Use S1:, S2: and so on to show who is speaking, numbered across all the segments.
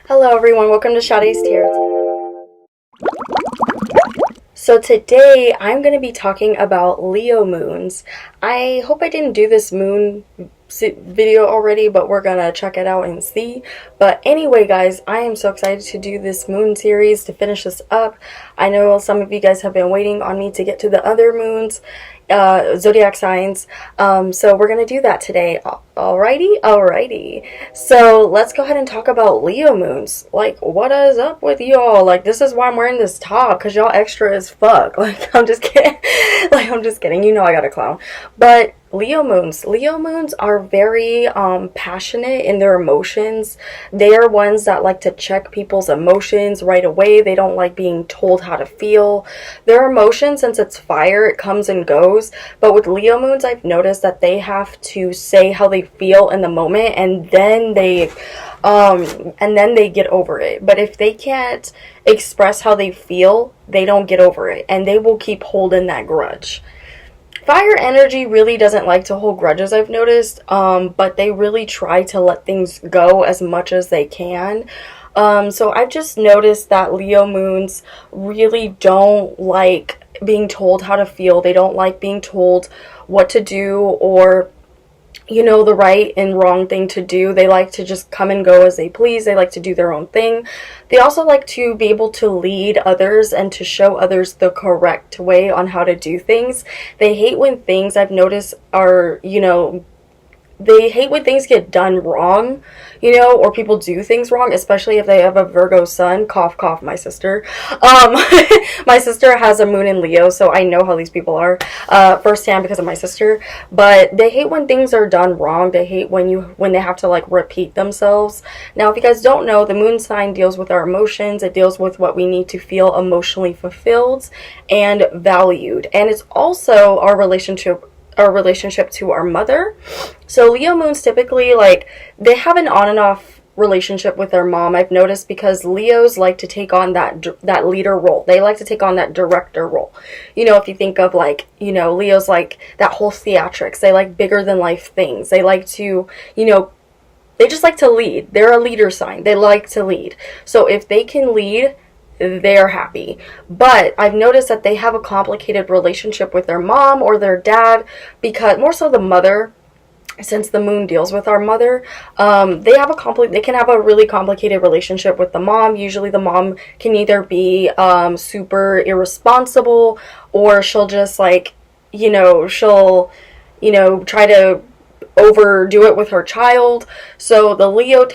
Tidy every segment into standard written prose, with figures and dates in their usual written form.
S1: Hello everyone, welcome to Sade's Tarot. So today I'm going to be talking about Leo moons. I hope I didn't do this moon video already, but we're going to check it out and see. But anyway guys, I am so excited to do this moon series, to finish this up. I know some of you guys have been waiting on me to get to the other moons, zodiac signs, so we're gonna do that today. Alrighty, so let's go ahead and talk about Leo moons. Like, what is up with y'all? Like, this is why I'm wearing this top, because y'all extra as fuck. Like, I'm just kidding. I'm just kidding, you know I got a clown. But Leo moons are very passionate in their emotions. They are ones that like to check people's emotions right away. They don't like being told how to feel. Their emotions, since it's fire, it comes and goes. But with Leo moons, I've noticed that they have to say how they feel in the moment, and then they get over it. But if they can't express how they feel, they don't get over it, and they will keep holding that grudge. Fire energy really doesn't like to hold grudges, I've noticed, but they really try to let things go as much as they can. So I've just noticed that Leo moons really don't like being told how to feel. They don't like being told what to do, or the right and wrong thing to do. They like to just come and go as they please. They like to do their own thing. They also like to be able to lead others and to show others the correct way on how to do things. They hate when things, I've noticed, are, they hate when things get done wrong, or people do things wrong, especially if they have a Virgo sun. Cough, cough, my sister. My sister has a moon in Leo, so I know how these people are firsthand because of my sister. But they hate when things are done wrong. They hate when they have to like repeat themselves. Now, if you guys don't know, the moon sign deals with our emotions. It deals with what we need to feel emotionally fulfilled and valued, and it's also our relationship to our mother. So Leo moons typically, like, they have an on and off relationship with their mom, I've noticed, because Leos like to take on that leader role. They like to take on that director role. If you think of, like, Leos like that whole theatrics. They like bigger than life things. They like to, they just like to lead. They're a leader sign. They like to lead. So if they can lead, they're happy. But I've noticed that they have a complicated relationship with their mom or their dad, because more so the mother, since the moon deals with our mother. They can have a really complicated relationship with the mom. Usually the mom can either be super irresponsible, or she'll just like, she'll try to overdo it with her child. So the Leo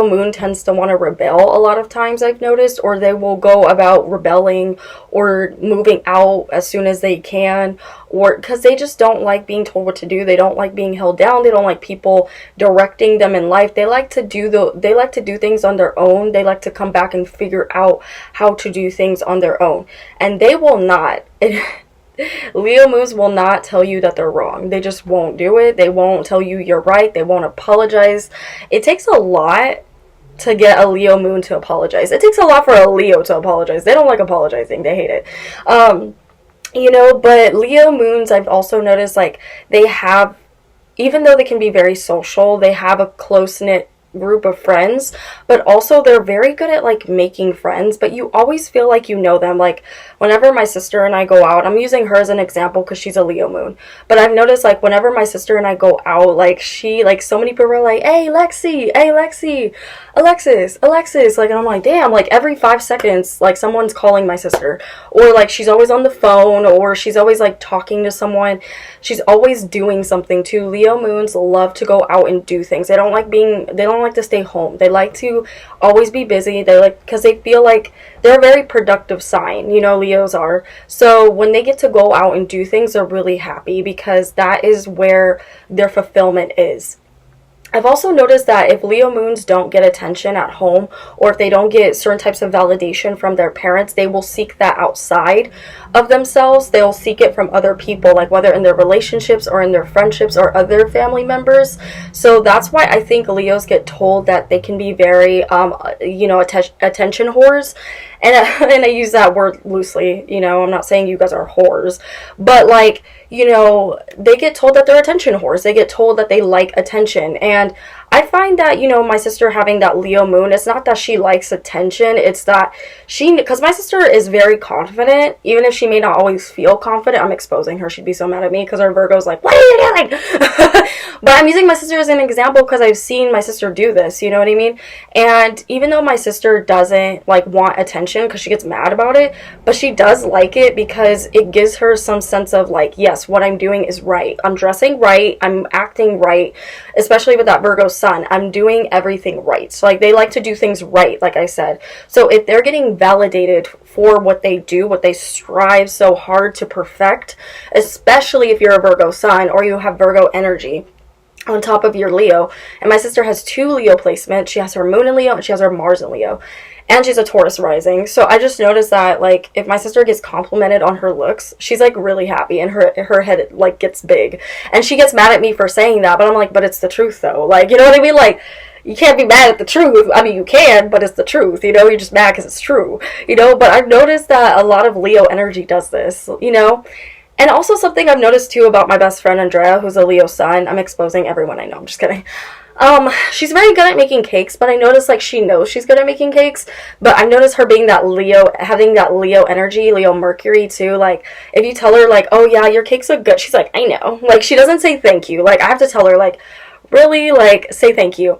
S1: moon tends to want to rebel a lot of times, I've noticed, or they will go about rebelling or moving out as soon as they can, or because they just don't like being told what to do. They don't like being held down. They don't like people directing them in life. They like to do things on their own. They like to come back and figure out how to do things on their own, and they will not Leo moons will not tell you that they're wrong. They just won't do it. They won't tell you you're right. They won't apologize. It takes a lot to get a Leo moon to apologize. It takes a lot for a Leo to apologize. They don't like apologizing. They hate it. But Leo moons, I've also noticed, like, they have, even though they can be very social, they have a close-knit group of friends, but also they're very good at like making friends, but you always feel like you know them. Like, whenever my sister and I go out, I'm using her as an example because she's a Leo moon, but I've noticed, like, whenever my sister and I go out, like, so many people are like, hey Lexi, Alexis, like, and I'm like, damn, like every 5 seconds, like, someone's calling my sister, or like she's always on the phone, or she's always like talking to someone. She's always doing something too. Leo moons love to go out and do things. They don't like to stay home. They like to always be busy. Because they feel like they're a very productive sign. Leos are. So when they get to go out and do things, they're really happy, because that is where their fulfillment is. I've also noticed that if Leo moons don't get attention at home, or if they don't get certain types of validation from their parents, they will seek that outside of themselves. They'll seek it from other people, like whether in their relationships or in their friendships or other family members. So that's why I think Leos get told that they can be very, attention whores. And I use that word loosely, I'm not saying you guys are whores, but like, they get told that they're attention whores. They get told that they like attention, and And I find that, you know, my sister having that Leo moon, it's not that she likes attention, it's that because my sister is very confident, even if she may not always feel confident. I'm exposing her, she'd be so mad at me because her Virgo's like, what are you doing? But I'm using my sister as an example because I've seen my sister do this, you know what I mean? And even though my sister doesn't like want attention because she gets mad about it, but she does like it because it gives her some sense of like, yes, what I'm doing is right. I'm dressing right, I'm acting right, especially with that Virgo sun. I'm doing everything right. So like they like to do things right, like I said. So if they're getting validated for what they do, what they strive so hard to perfect, especially if you're a Virgo sun or you have Virgo energy on top of your Leo. And my sister has 2 Leo placements. She has her moon in Leo and she has her Mars in Leo. And she's a Taurus rising. So I just noticed that, like, if my sister gets complimented on her looks, she's, like, really happy. And her head, like, gets big. And she gets mad at me for saying that. But I'm like, but it's the truth, though. Like, you know what I mean? Like, you can't be mad at the truth. I mean, you can, but it's the truth. You know, you're just mad because it's true. You know, but I've noticed that a lot of Leo energy does this, you know? And also something I've noticed, too, about my best friend, Andrea, who's a Leo sun. I'm exposing everyone I know. I'm just kidding. She's very good at making cakes, but I notice, like, she knows she's good at making cakes, but I noticed her being that Leo, having that Leo energy, Leo Mercury, too. Like, if you tell her, like, oh, yeah, your cakes look good, she's like, I know. Like, she doesn't say thank you. Like, I have to tell her, like, really, like, say thank you.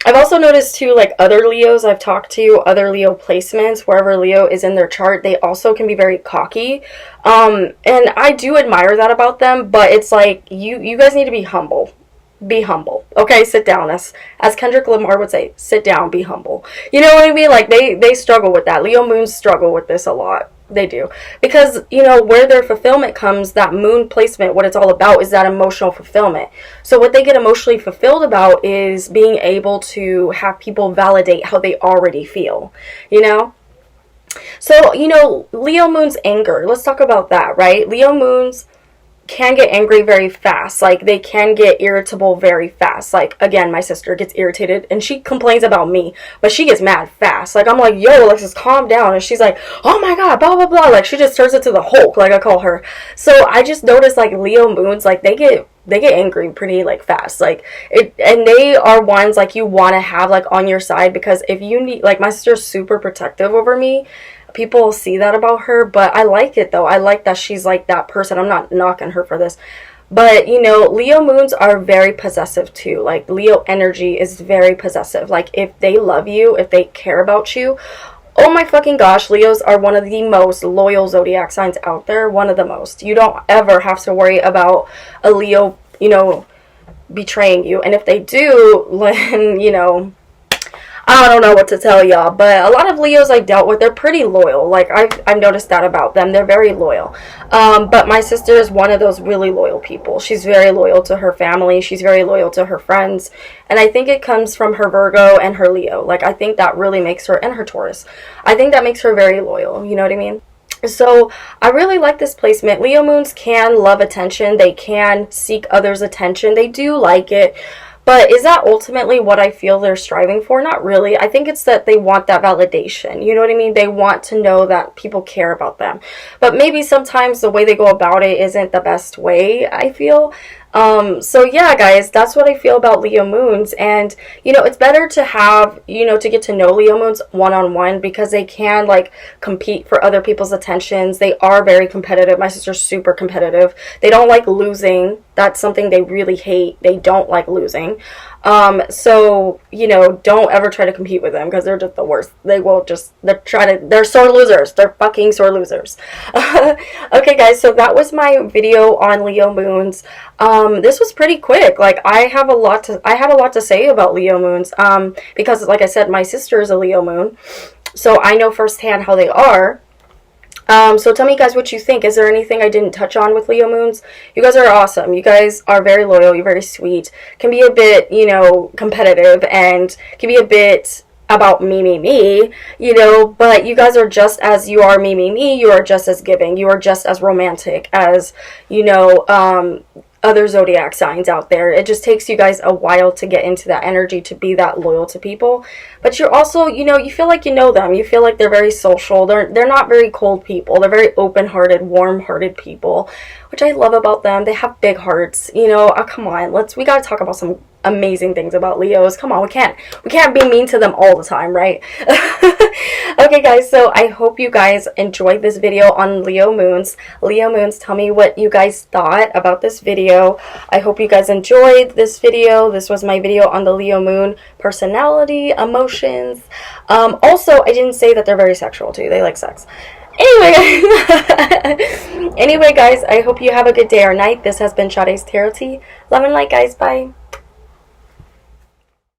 S1: I've also noticed, too, like, other Leos I've talked to, other Leo placements, wherever Leo is in their chart, they also can be very cocky. And I do admire that about them, but it's like, you guys need to be humble. Be humble. Okay, sit down. As Kendrick Lamar would say, sit down, be humble. You know what I mean? Like, they struggle with that. Leo moons struggle with this a lot. They do. Because, you know, where their fulfillment comes, that moon placement, what it's all about is that emotional fulfillment. So what they get emotionally fulfilled about is being able to have people validate how they already feel. You know? So, you know, Leo moon's anger. Let's talk about that, right? Leo moons can get angry very fast. Like, they can get irritable very fast. Like, again, my sister gets irritated and she complains about me, but she gets mad fast. Like, I'm like, yo, Alexis, calm down. And she's like, oh my god, blah blah blah. Like, she just turns into the Hulk, like I call her. So I just noticed, like, Leo moons, like, they get angry pretty, like, fast. Like, it, and they are ones, like, you want to have, like, on your side, because if you need, like, my sister's super protective over me. People see that about her, but I like it, though. I like that she's like that person. I'm not knocking her for this. But, you know, Leo moons are very possessive, too. Like, Leo energy is very possessive. Like, if they love you, if they care about you, oh my fucking gosh, Leos are one of the most loyal zodiac signs out there. One of the most. You don't ever have to worry about a Leo, you know, betraying you. And if they do, then, you know, I don't know what to tell y'all, but a lot of Leos I've dealt with, they're pretty loyal. Like, I've noticed that about them. They're very loyal. But my sister is one of those really loyal people. She's very loyal to her family. She's very loyal to her friends. And I think it comes from her Virgo and her Leo. Like, I think that really makes her, and her Taurus. I think that makes her very loyal. You know what I mean? So I really like this placement. Leo moons can love attention. They can seek others' attention. They do like it. But is that ultimately what I feel they're striving for? Not really. I think it's that they want that validation. You know what I mean? They want to know that people care about them. But maybe sometimes the way they go about it isn't the best way, I feel. So yeah, guys, that's what I feel about Leo moons. And, you know, it's better to have, you know, to get to know Leo moons one-on-one, because they can, like, compete for other people's attentions. They are very competitive. My sister's super competitive. They don't like losing. That's something they really hate. They don't like losing. So, you know, don't ever try to compete with them, because they're just the worst. They will just, they're sore losers. They're fucking sore losers. Okay, guys, so that was my video on Leo moons. This was pretty quick. Like, I had a lot to say about Leo moons, because, like I said, my sister is a Leo moon, so I know firsthand how they are. So tell me, guys, what you think. Is there anything I didn't touch on with Leo moons? You guys are awesome. You guys are very loyal. You're very sweet. Can be a bit, you know, competitive, and can be a bit about me, you know, but you guys are just as you are me. You are just as giving. You are just as romantic as, you know, other zodiac signs out there. It just takes you guys a while to get into that energy, to be that loyal to people. But you're also, you know, you feel like you know them. You feel like they're very social. They're not very cold people. They're very open-hearted, warm-hearted people, which I love about them. They have big hearts. You know, come on, we gotta talk about some amazing things about Leos. Come on, we can't be mean to them all the time, right? Okay, guys, so I hope you guys enjoyed this video on Leo moons. Leo moons, tell me what you guys thought about this video. I hope you guys enjoyed this video. This was my video on the Leo moon personality, emotions. Also, I didn't say that they're very sexual too. They like sex. Anyway, guys, I hope you have a good day or night. This has been Sade's Tarot Tea. Love and light, guys. Bye.